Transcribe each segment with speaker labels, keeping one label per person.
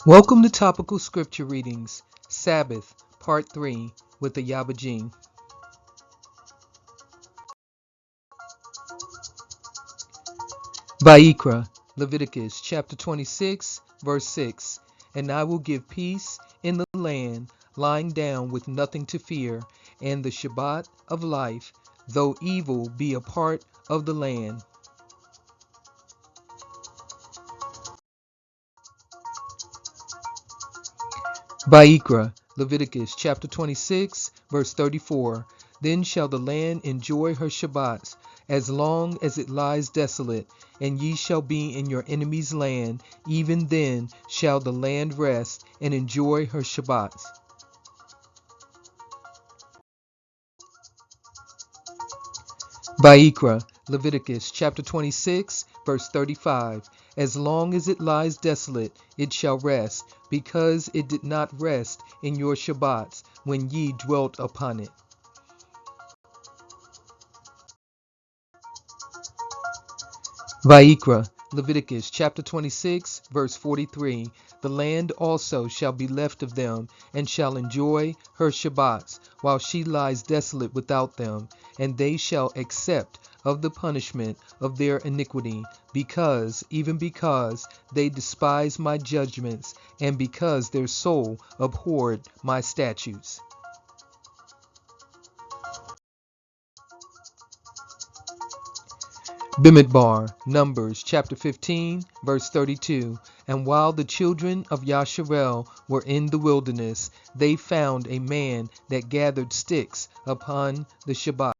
Speaker 1: Welcome to Topical Scripture Readings, Sabbath, Part 3, with Ayaba. Vayikra, Leviticus chapter 26, verse 6. And I will give peace in the land, lying down with nothing to fear, and the Shabbat of life, though evil be a part of the land. Vayikra, Leviticus chapter 26, verse 34. Then shall the land enjoy her Shabbats, as long as it lies desolate, and ye shall be in your enemy's land. Even then shall the land rest and enjoy her Shabbats. Vayikra, Leviticus chapter 26, verse 35. As long as it lies desolate, it shall rest, because it did not rest in your Shabbats when ye dwelt upon it. Vayikra, Leviticus chapter 26, verse 43. The land also shall be left of them, and shall enjoy her Shabbats, while she lies desolate without them, and they shall accept of the punishment of their iniquity, even because they despise my judgments, and because their soul abhorred my statutes. Bimidbar, Numbers chapter 15, verse 32. And while the children of Yasharel were in the wilderness, they found a man that gathered sticks upon the Shabbat.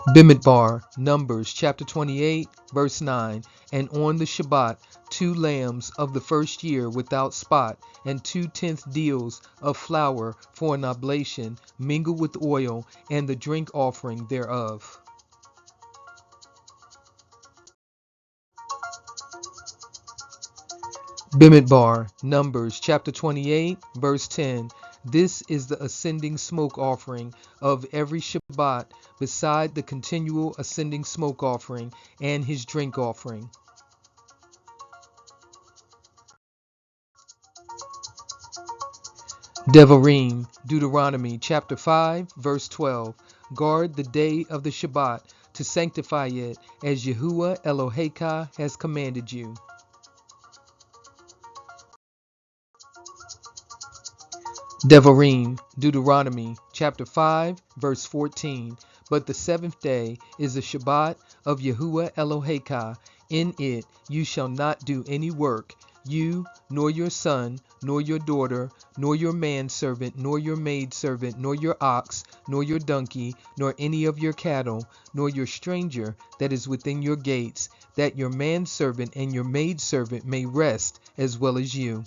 Speaker 1: Bimidbar, Numbers chapter 28, verse 9. And on the Shabbat 2 lambs of the first year without spot, and 2/10 deals of flour for an oblation, mingled with oil, and the drink offering thereof. Bimidbar, Numbers chapter 28, verse 10. This is the ascending smoke offering of every Shabbat, beside the continual ascending smoke offering and his drink offering. Devarim, Deuteronomy chapter 5, verse 12. Guard the day of the Shabbat to sanctify it, as Yahuwah Eloheka has commanded you. Devarim, Deuteronomy chapter 5, verse 14. But the seventh day is the Shabbat of Yahuwah Eloheka. In it you shall not do any work, you, nor your son, nor your daughter, nor your manservant, nor your maidservant, nor your ox, nor your donkey, nor any of your cattle, nor your stranger that is within your gates, that your manservant and your maidservant may rest as well as you.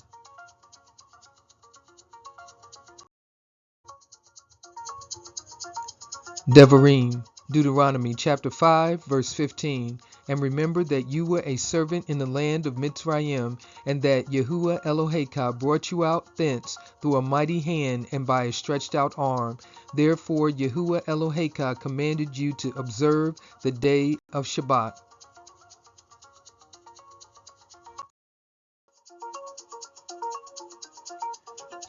Speaker 1: Devarim, Deuteronomy chapter 5, verse 15. And remember that you were a servant in the land of Mitzrayim, and that Yahuwah Eloheka brought you out thence through a mighty hand and by a stretched out arm. Therefore Yahuwah Eloheka commanded you to observe the day of Shabbat.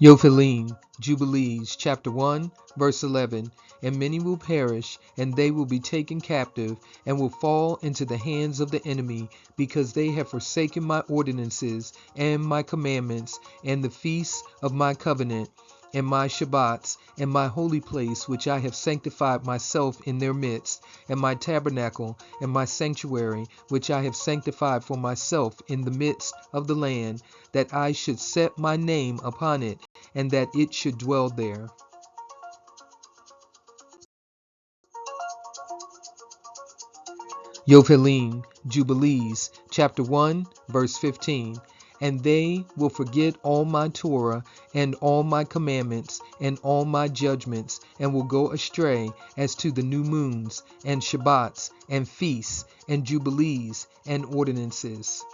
Speaker 1: Yophelim, Jubilees, chapter 1, verse 11. And many will perish, and they will be taken captive, and will fall into the hands of the enemy, because they have forsaken my ordinances, and my commandments, and the feasts of my covenant, and my Shabbats, and my holy place which I have sanctified myself in their midst, and my tabernacle, and my sanctuary, which I have sanctified for myself in the midst of the land, that I should set my name upon it, and that it should dwell there. Yophelim, Jubilees, chapter 1, verse 15. And they will forget all my Torah, and all my commandments, and all my judgments, and will go astray as to the new moons, and Shabbats, and feasts, and Jubilees, and ordinances.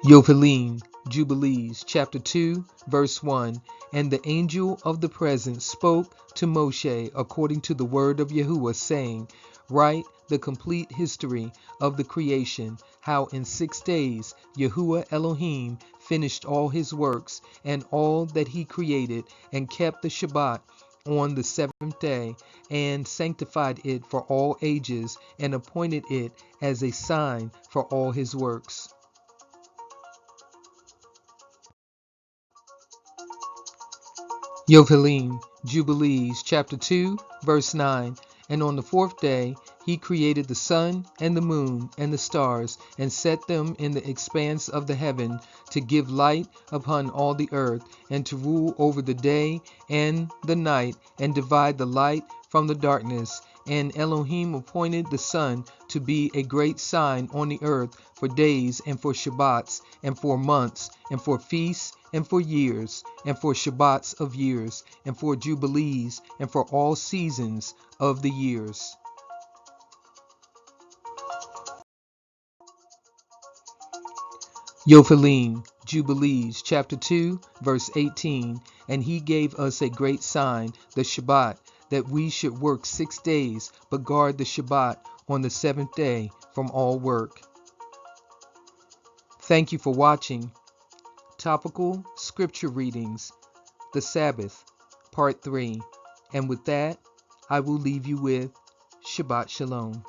Speaker 1: Yophelim, Jubilees, chapter 2, verse 1. And the angel of the presence spoke to Moshe according to the word of Yahuwah, saying, Write the complete history of the creation, how in 6 days Yahuwah Elohim finished all his works and all that he created, and kept the Shabbat on the 7th day, and sanctified it for all ages, and appointed it as a sign for all his works. Yophelim, Jubilees, chapter 2, verse 9. And on the 4th day he created the sun and the moon and the stars, and set them in the expanse of the heaven, to give light upon all the earth, and to rule over the day and the night, and divide the light from the darkness. And Elohim appointed the sun to be a great sign on the earth for days, and for Shabbats, and for months, and for feasts, and for years, and for Shabbats of years, and for Jubilees, and for all seasons of the years. Yophelim, Jubilees, chapter 2, verse 18. And he gave us a great sign, the Shabbat, that we should work 6 days, but guard the Shabbat on the 7th day from all work. Thank you for watching Topical Scripture Readings, the Sabbath, Part 3. And with that, I will leave you with Shabbat Shalom.